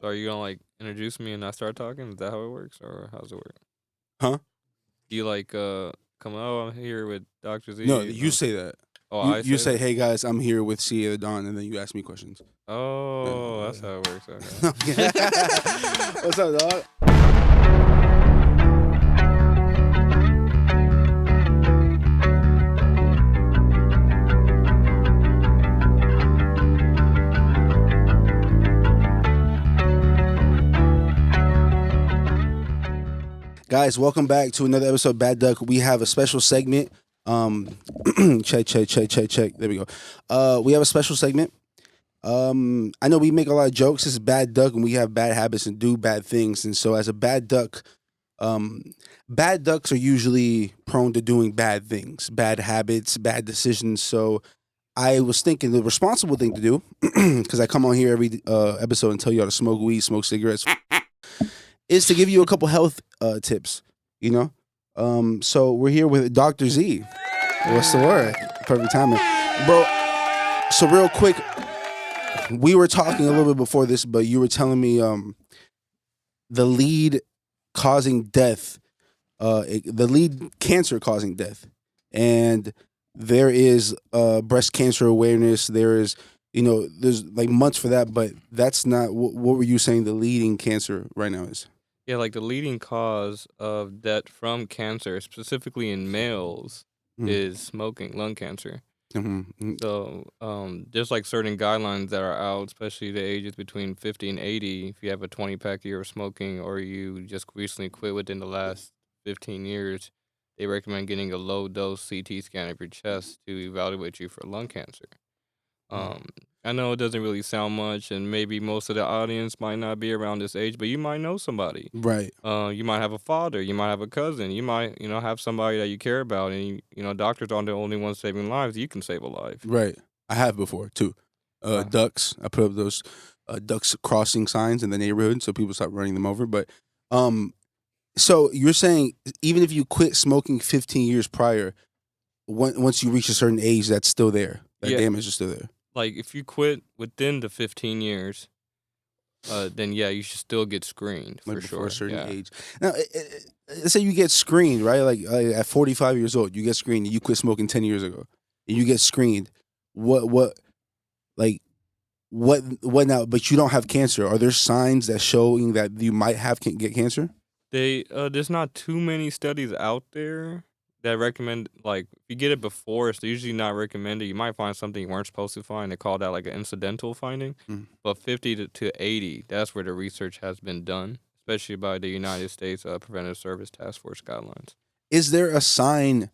So are you gonna like introduce me and I start talking? Is that how it works, or how's it work? Huh? Do you like come? Oh, I'm here with Dr. No, Z. you say that. Oh, You I you say say, that. "Hey guys, I'm here with CA the Don," and then you ask me questions. Oh, that's Uh, how it works. Okay. What's up, dog? Guys, welcome back to another episode of Bad Duck. We have a special segment. Um, check. There we go. We have a special segment. I know we make a lot of jokes. This is Bad Duck, and we have bad habits and do bad things. And so, as a bad duck, um, bad ducks are usually prone to doing bad things, bad habits, bad decisions. So, I was thinking the responsible thing to do, because I come on here every episode and tell you how to smoke weed, smoke cigarettes, is to give you a couple health tips. You know, so we're here with Dr.Z. What's the word? Perfect timing, bro. So real quick, we were talking a little bit before this, but you were telling me the lead causing death, the lead cancer causing death, and there is breast cancer awareness. There is, there's like months for that, but that's not what were you saying? The leading cancer right now is. Yeah, like the leading cause of death from cancer, specifically in males, Mm-hmm. is smoking, lung cancer. Mm-hmm. So, there's like certain guidelines that are out, especially the ages between 50 and 80. If you have a 20 pack a year of smoking, or you just recently quit within the last 15 years, they recommend getting a low dose CT scan of your chest to evaluate you for lung cancer. Um, I know it doesn't really sound much, and maybe most of the audience might not be around this age, but you might know somebody. Right. You might have a father, you might have a cousin, you might, have somebody that you care about, and doctors aren't the only ones saving lives. You can save a life. Right. I have before too. Uh, Ducks. I put up those ducks crossing signs in the neighborhood so people stop running them over. But um, so you're saying even if you quit smoking 15 years prior, once you reach a certain age, that's still there. That yeah, damage is still there. like if you quit within the 15 years, then yeah, you should still get screened Like for before a sure. certain Yeah. age. Now, let's say you get screened, right? Like at 45 years old, you get screened, and you quit smoking 10 years ago, and you get screened. What like what now? But you don't have cancer. Are there signs that showing that you might have get cancer? There's not too many studies out there that recommend, like, if you get it before, it's usually not recommended. You might find something you weren't supposed to find. They call that like an incidental finding. Mm. But 50 to 80, that's where the research has been done, especially by the United States Preventive Service Task Force guidelines. Is there a sign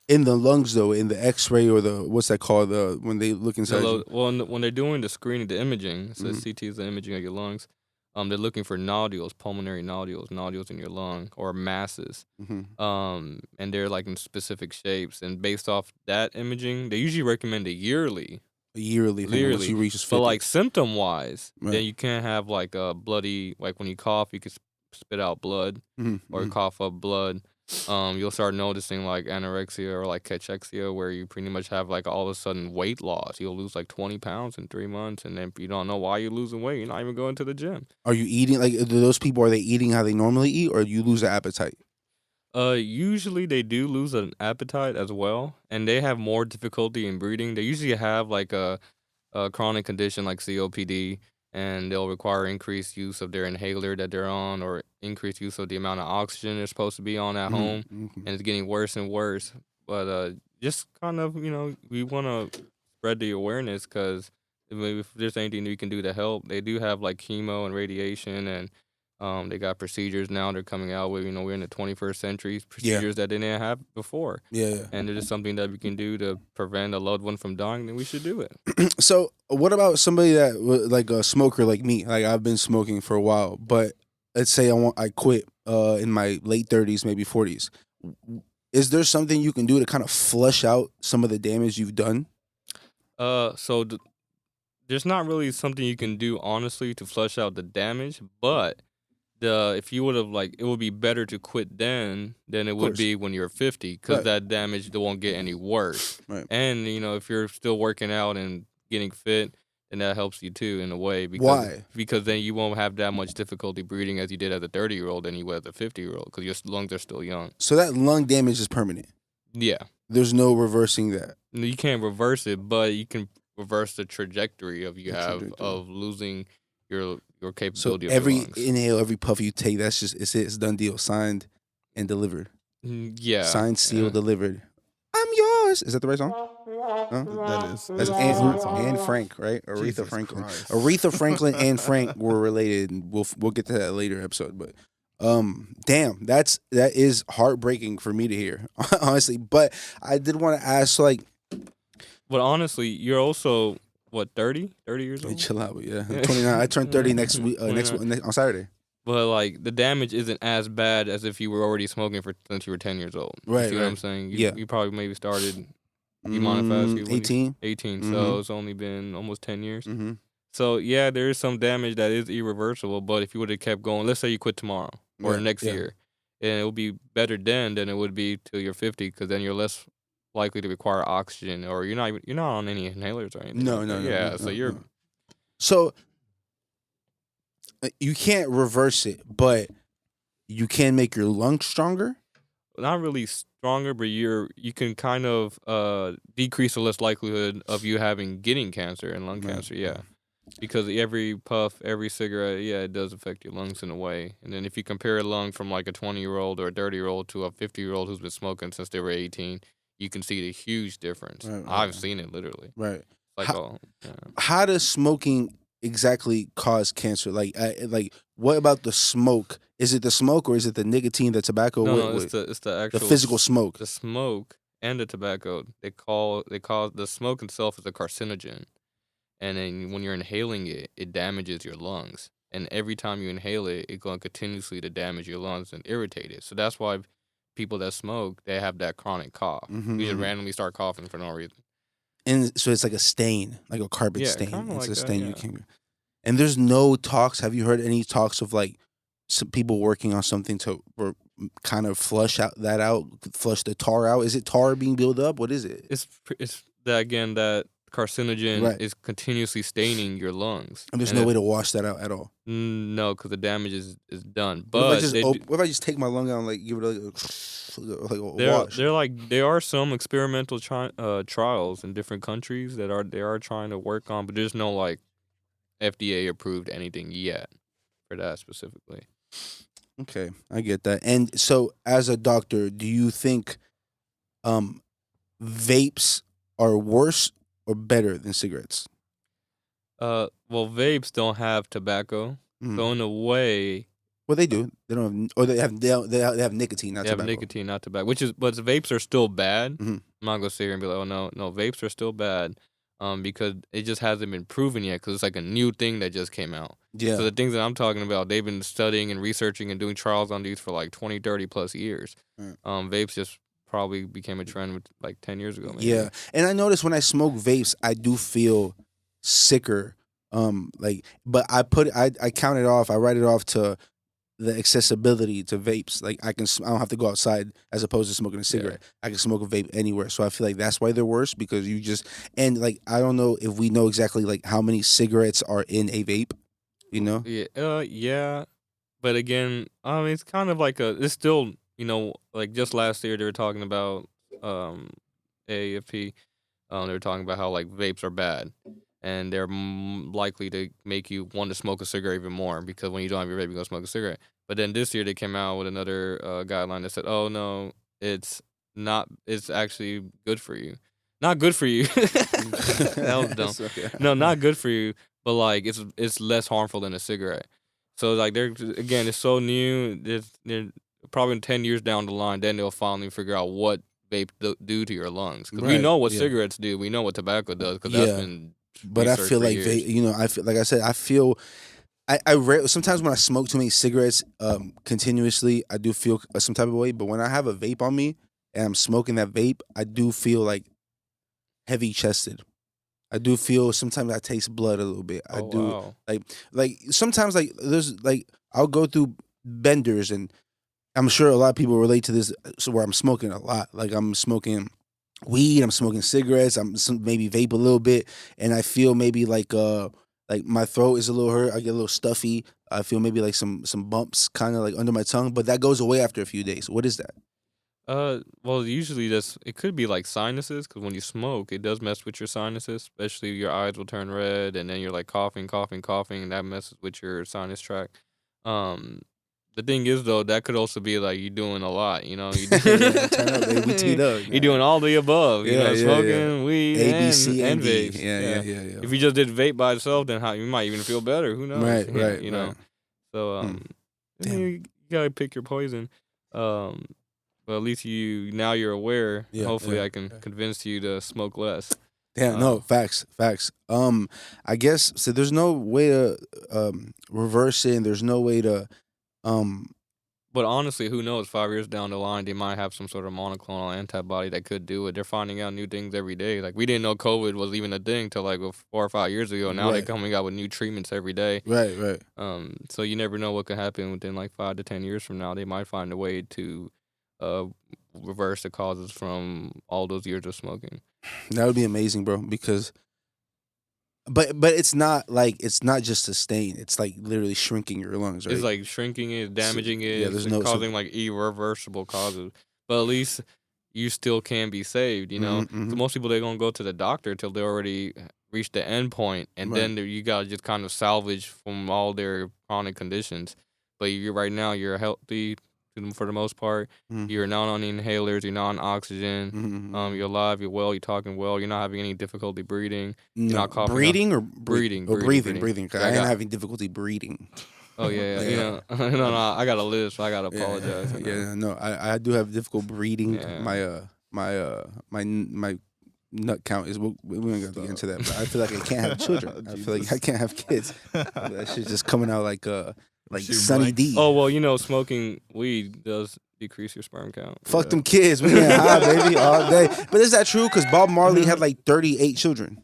in the lungs though, in the X-ray or the what's that called? The when they look inside you. When they're doing the screening, the imaging, so Mm-hmm. CT is the imaging of your lungs. They're looking for nodules, pulmonary nodules, nodules in your lung, or masses. Mm-hmm. And they're like in specific shapes. And based off that imaging, they usually recommend a A yearly thing once yearly. you reach 50. But like symptom wise, Right. then you can't have like a bloody, like when you cough, you can spit out blood or Mm-hmm. cough up blood. You'll start noticing like anorexia or like cachexia, where you pretty much have like all of a sudden weight loss. You'll lose like 20 pounds in 3 months, and then if you don't know why you're losing weight, you're not even going to the gym. Are you eating like do those people? Are they eating how they normally eat, or you lose the appetite? Usually they do lose an appetite as well, and they have more difficulty in breathing. They usually have like a chronic condition like COPD, and they'll require increased use of their inhaler that they're on, or increased use of the amount of oxygen they're supposed to be on at home, Mm-hmm. and it's getting worse and worse. But just kind of, we want to spread the awareness, because if there's anything that you can do to help, they do have like chemo and radiation, and they got procedures now they're coming out with. We're in the 21st century, Yeah. procedures that they didn't have before. Yeah. And it is something that we can do to prevent a loved one from dying, then we should do it. So, what about somebody that like a smoker like me? Like I've been smoking for a while, but let's say I quit in my late 30s, maybe 40s. Is there something you can do to kind of flush out some of the damage you've done? So there's not really something you can do honestly to flush out the damage, but if you would have, like, it would be better to quit then than it Of would course. be when you're 50, because Right. that damage won't get any worse. Right. And if you're still working out and getting fit, and that helps you too in a way Why? because then you won't have that much difficulty breathing as you did as a 30-year-old than you would as a 50-year-old because your lungs are still young. So that lung damage is permanent. Yeah, There's no reversing that. you can't reverse it, but you can reverse the trajectory of you The have trajectory. of losing your So capability of your every lungs. inhale, every puff you take, that's just it's it. It's done deal. Signed and delivered. Yeah, Signed, sealed, delivered. I'm yours. Is that the right song? Huh? That is. That's That's the right song. Anne Frank, right? Aretha Jesus Franklin. Christ. Aretha Franklin and Frank were related, and we'll get to that later episode. But damn, that is heartbreaking for me to hear, honestly. But I did want to ask, like, but honestly, you're also what 30 years hey, old. chill out, yeah. I'm 29. I turned 30 next week, on Saturday. But like the damage isn't as bad as if you were already smoking since you were 10 years old. You Right, see what I'm right. saying? Yeah. You probably maybe started. You mind if I ask you? 18. 18. Mhm. So it's only been almost 10 years. Mm-hmm. So yeah, there is some damage that is irreversible. But if you would have kept going, let's say you quit tomorrow or Yeah, next yeah. year, and it would be better then than it would be till you're 50, because then you're less likely to require oxygen, or you're not on any inhalers or anything. No, like no, that. no, Yeah, no, so no, you're no. So you can't reverse it, but you can make your lungs stronger. not really stronger, but you can kind of decrease the less likelihood of you getting cancer and lung Right. cancer. Yeah, because every puff, every cigarette, yeah, it does affect your lungs in a way. And then if you compare a lung from like a 20-year-old or a 30-year-old to a 50-year-old who's been smoking since they were 18, you can see the huge difference. Right, right, I've right. seen it literally. Right. Like, How, yeah. how does smoking exactly cause cancer? Like what about the smoke? Is it the smoke or is it the nicotine, the tobacco? No, it's the the actual physical smoke. the smoke and the tobacco. They call the smoke itself is a carcinogen. And then when you're inhaling it, it damages your lungs. And every time you inhale it, it's going continuously to damage your lungs and irritate it. So that's why people that smoke, they have that chronic cough. Mhm, You just mhm. randomly start coughing for no reason. And so it's like a stain, like a carpet Yeah, stain. kind of It's like a that. stain you Yeah. can. And there's no talks. Have you heard any talks of like some people working on something to kind of flush flush the tar out? Is it tar being built up? What is it? It's that again that carcinogen Right. is continuously staining your lungs. And there's And no if, way to wash that out at all. no, because the damage is done. What if I But just what if I just take my lung out and like give it like a wash? there are some experimental trials in different countries that they are trying to work on, but there's no like FDA approved anything yet for that specifically. Okay, I get that. And so, as a doctor, do you think um, vapes are worse or better than cigarettes? Well, vapes don't have tobacco, Mhm. so in a way, Well, they do. They don't have, or they have nicotine, not they have tobacco. nicotine, not tobacco. But vapes are still bad. Mhm. I'm not gonna sit here and be like, oh no, vapes are still bad, because it just hasn't been proven yet, because it's like a new thing that just came out. Yeah. So the things that I'm talking about, they've been studying and researching and doing trials on these for like 20, 30 plus years. Right. Vapes just probably became a trend like 10 years ago. Maybe. Yeah, and I notice when I smoke vapes, I do feel sicker. But I count it off. I write it off to the accessibility to vapes. Like I don't have to go outside as opposed to smoking a cigarette. I can smoke a vape anywhere. So I feel like that's why they're worse, because you just, and like I don't know if we know exactly like how many cigarettes are in a vape. You know? Yeah. Yeah. But again, it's kind of like it's still, like just last year they were talking about AAFP. They were talking about how like vapes are bad, and they're likely to make you want to smoke a cigarette even more, because when you don't have your vape, you're gonna smoke a cigarette. But then this year they came out with another guideline that said, "Oh no, it's not. It's actually good for you. Not good for you. That was dumb. So, No, not good for you. But like it's less harmful than a cigarette. So like it's so new. They're probably in 10 years down the line, then they'll finally figure out what vape do to your lungs, because we Right, know what yeah. cigarettes do. We know what tobacco does, because that's Yeah. been But I researched feel for like years. I feel like I said, sometimes when I smoke too many cigarettes continuously, I do feel some type of way. But when I have a vape on me and I'm smoking that vape, I do feel like heavy chested. I do feel sometimes I taste blood a little bit. I Oh, do wow. like sometimes like there's like I'll go through benders, and I'm sure a lot of people relate to this. So where I'm smoking a lot, like I'm smoking weed. I'm smoking cigarettes. Maybe vape a little bit, and I feel maybe like my throat is a little hurt. I get a little stuffy. I feel maybe like some bumps kind of like under my tongue, but that goes away after a few days. What is that? Well, usually that's it could be like sinuses because when you smoke, it does mess with your sinuses, especially your eyes will turn red, and then you're like coughing, coughing, coughing, and that messes with your sinus tract. Um, the thing is though, that could also be like you doing a lot, you know, you Yeah, turn up, baby. We teed up. you're Yeah, doing all the above, you yeah, know, yeah, yeah. smoking weed A, B, C, and and D. vapes. Yeah, yeah, Yeah, yeah, yeah. if you just did vape by itself, then how you might even feel better. Who knows? Right, Yeah, right, you right. know. So Hmm. I mean, Damn. you gotta pick your poison. Um, but at least now you're aware. Yeah, Hopefully, yeah. I can convince you to smoke less. Damn. Uh, No, facts, facts. I guess so. There's no way to reverse it, and there's no way to um. but honestly, who knows? 5 years down the line, they might have some sort of monoclonal antibody that could do it. They're finding out new things every day. Like we didn't know COVID was even a thing till like 4 or 5 years ago. Now they're Right, coming out with new treatments every day. right, right. So you never know what could happen within like 5 to 10 years from now. They might find a way to uh reverse the causes from all those years of smoking. That would be amazing, bro. Because but it's not just sustain. It's like literally shrinking your lungs, It's right? like shrinking it, So, damaging it, yeah, it's there's like no so. causing like irreversible causes. But at least you still can be saved, you know? Hmm, So hmm. most people, they're gonna go to the doctor till they already reach the end point, and Right. then you gotta just kind of salvage from all their chronic conditions. But you right now, you're healthy for the most part. Hmm, You're not on inhalers, you're not on oxygen. hmm. You're alive, you're well, you're talking well, you're not having any difficulty breathing, you're No, not coughing up. breathing or Breathing, breathing, breathing, breathing. breathing. 'Cause Yeah, I am having difficulty breathing. oh yeah, yeah. You Yeah. know, no, no, I gotta live, so I gotta apologize. Yeah, You know, yeah, no, I do have difficult breathing. yeah. My nut count is. We ain't got to get into that, but I feel like I can't have children. I feel like I Jesus. can't have kids. That shit's just coming out like Shooting Sunny blanks. D. Oh well, you know, smoking weed does decrease your sperm count. Fuck Yeah. them kids. We getting high, baby, all day. But is that true? Because Bob Marley had like 38 children.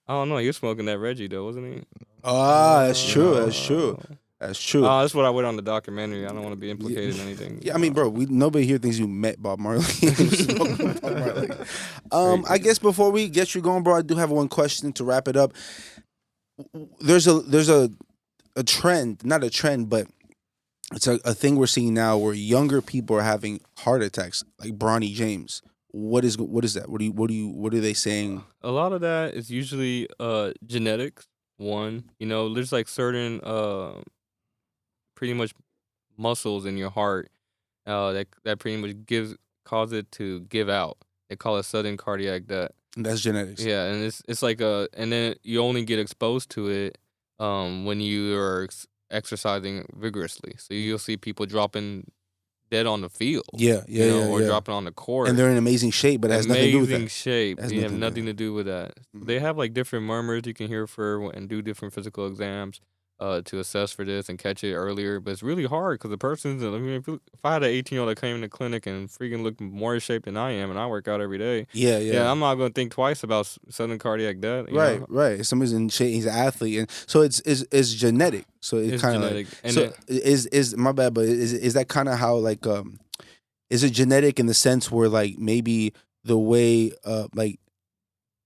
I don't know. He was smoking that Reggie though, wasn't he? Ah, that's true. No. That's true. That's true. That's what I read on the documentary. I don't want to be implicated in anything. Yeah, I mean, bro, nobody here thinks you met Bob Marley. Smoking with Bob Marley. I Crazy. guess before we get you going, bro, I do have one question to wrap it up. There's a trend, not a trend, but it's a thing we're seeing now where younger people are having heart attacks, like Bronny James. What is that? What are they saying? A lot of that is usually genetics. One, you know, there's like certain pretty much muscles in your heart that pretty much cause it to give out. They call it sudden cardiac death. That's genetics. Yeah, and it's like and then you only get exposed to it when you are exercising vigorously. So you'll see people dropping dead on the field, Yeah, yeah, you know, yeah, or yeah. dropping on the court. And they're in amazing shape, but it has nothing to do with Amazing that. shape. It has You have nothing to do nothing to do with that. Mhm. They have like different murmurs you can hear for and do different physical exams to assess for this and catch it earlier. But it's really hard because the person's. I mean, if I had an 18-year-old that came in the clinic and freaking looked more in shape than I am, and I work out every day, Yeah, yeah, yeah. I'm not gonna think twice about sudden cardiac death. You Right, know, right. Somebody's in shape. He's an athlete, and so it's genetic. So it's it's kind of like genetic, and so is my bad, but is that kind of how like is it genetic in the sense where like maybe the way like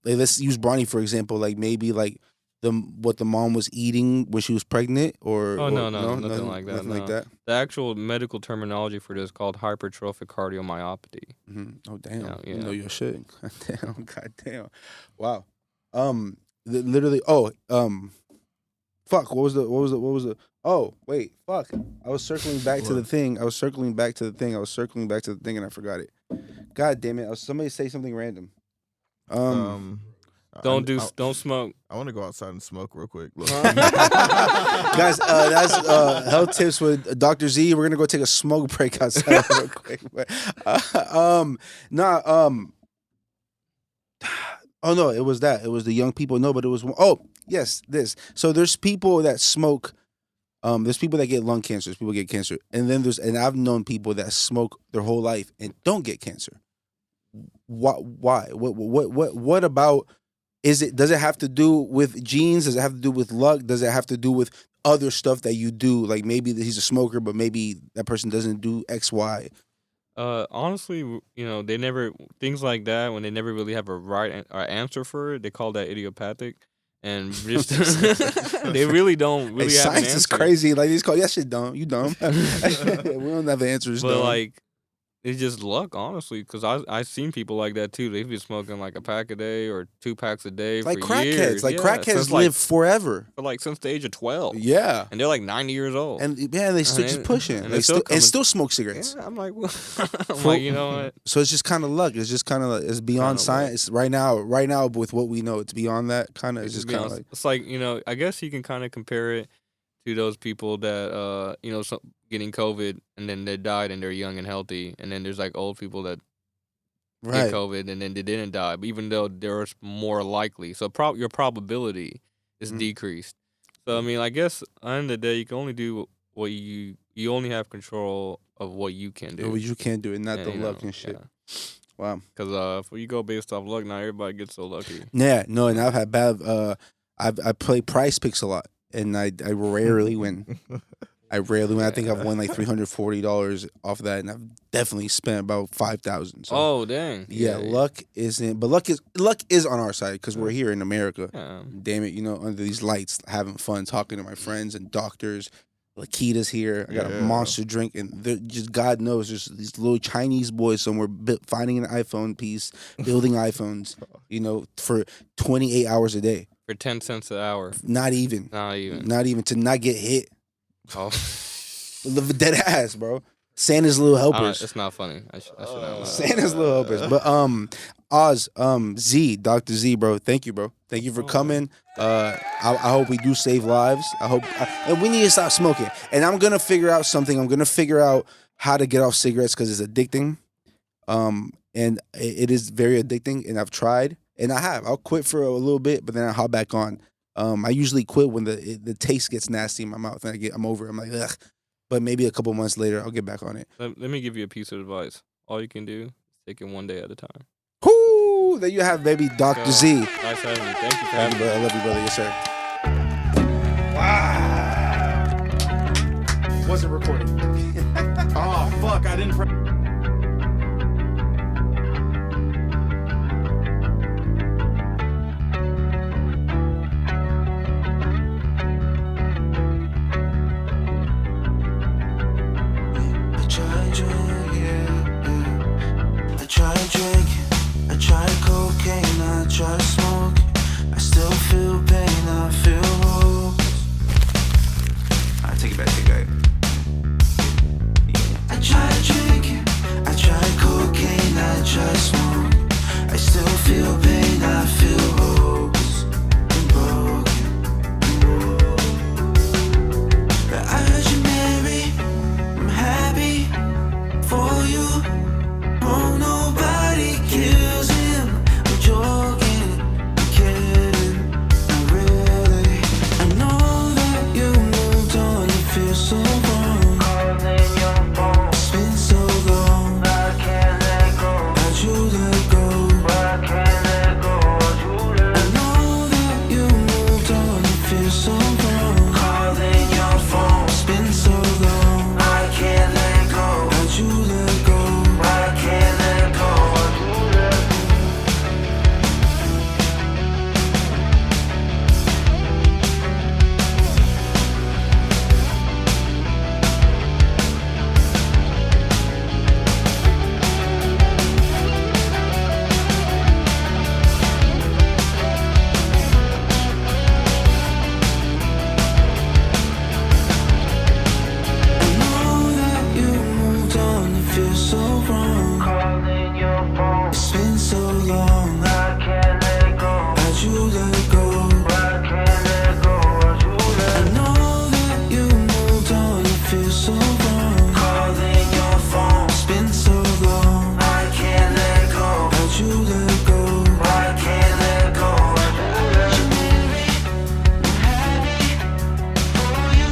let's use Bronny for example, like maybe like what the mom was eating when she was pregnant oh or no, no, no nothing like that. nothing like No, that. the actual medical terminology for this is called hypertrophic cardiomyopathy. Oh damn, Yeah, you know yeah. your shit. God damn, wow. Literally. Fuck. What was the? Oh wait. Fuck. I was circling back to the What? thing. I was circling back to the thing. I was circling back to the thing, and I forgot it. God damn it! Somebody say something random. Um. Um, Don't smoke. I want to go outside and smoke real quick. Look. Guys, that's health tips with Dr.Z. We're gonna go take a smoke break outside real quick. But, nah. Oh no, it was that. It was the young people. No, but it was. Oh yes, this. So there's people that smoke. There's people that get lung cancer. There's people get cancer, and then and I've known people that smoke their whole life and don't get cancer. Why? Why? What about? Is it? Does it have to do with genes? Does it have to do with luck? Does it have to do with other stuff that you do? Like maybe he's a smoker, but maybe that person doesn't do X, Y. Honestly, they never things like that when they never really have a answer for it. They call that idiopathic, and just they really don't Hey, really have an science is answer. crazy. Like these call, yes, shit dumb. You dumb. We don't have answers, But dumb. like, it's just luck, honestly, because I seen people like that too. They've been smoking like a pack a day or 2 packs a day Like for crackheads. years. Like Yeah, crackheads since live forever. since the age of 12. Yeah. And they're like 90 years old. And yeah, they still just pushing. And They they're still coming. still smoke cigarettes. Yeah, I'm like, I'm like, you know what? So it's just kind of luck. It's just kind of it's beyond Kinda science right now. Right now, with what we know, it's beyond that. Kind of, it's just kind of like It's like, I guess you can kind of compare it to those people that getting COVID and then they died and they're young and healthy, and then there's like old people that get right. COVID and then they didn't die, but even though they're more likely, so your probability is Mhm. decreased. So I mean, I guess at the end of the day, you can only do what you only have control of what you can do. What you can't do it, not And, the luck and shit. Yeah. Wow. Because if you go based off luck, not everybody gets so lucky. Yeah, no, and I've had bad. I play Price Picks a lot, and I rarely win. I rarely win. I think I've won like $340 off of that, and I've definitely spent about 5,000. So. Oh dang! Yeah, luck isn't, but luck is on our side because we're here in America. Yeah. Damn it, under these lights, having fun, talking to my friends and doctors. Lakita's here. I got a monster drink, and just God knows, there's these little Chinese boys somewhere finding an iPhone piece, building iPhones. For 28 hours a day. For 10 cents an hour. Not even to not get hit. Oh, Dead ass, bro. Santa's little helpers. It's not funny. I should know. Santa's little helpers. But Oz, Z, Dr. Z, bro. Thank you, bro. Thank you for coming. I hope we do save lives. I hope, and we need to stop smoking. And I'm gonna figure out something. I'm gonna figure out how to get off cigarettes because it's addicting. And it is very addicting. And I've tried, and I have. I'll quit for a little bit, but then I hop back on. I usually quit when the taste gets nasty in my mouth, and I'm over it. I'm like, ugh. But maybe a couple months later, I'll get back on it. Let me give you a piece of advice. All you can do is take it one day at a time. Whoo! There you have, baby, Dr. Z. Nice having you. Thank you for having me. I love you, brother. Yes, sir. Wow. Wasn't recording. Oh, fuck. I didn't. I tried cocaine, I tried smoke. I still feel pain, I feel hopeless. I take it back. I tried drinking, I tried cocaine, I tried smoke. I still feel pain, I feel hopeless and broken. But I heard you married, I'm happy for you. Oh, nobody kills him. I'm joking, I'm kidding, not really. I know that you moved on, it feels so wrong. Calling your phone, it's been so long. I can't let go. How'd you let go? I can't let go. How'd you let go? I know that you moved on, it feels so wrong. Calling your phone, it's been so long. I can't let go. How'd you let go? I can't let go. I know that you moved on, it feels so wrong. Calling your phone, it's been so long. I can't let go. How'd you let go? I can't let go. How'd you let go? I know that you moved on, it feels so wrong. Calling your phone, it's been so long. I can't let go. How'd you let go? I can't let go. How'd you marry? I'm happy for you.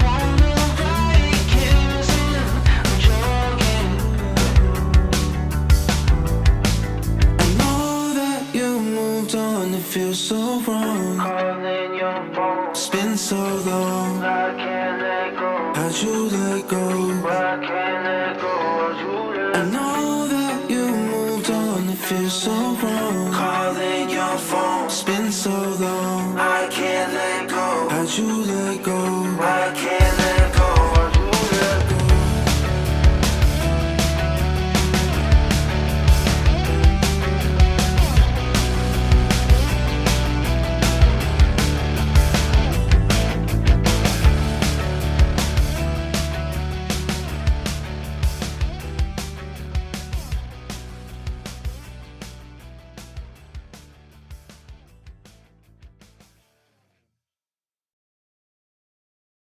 Oh, nobody kills him. I'm joking. I know that you moved on, it feels so wrong. Calling your phone, it's been so long. I can't let go. How'd you let go? I can't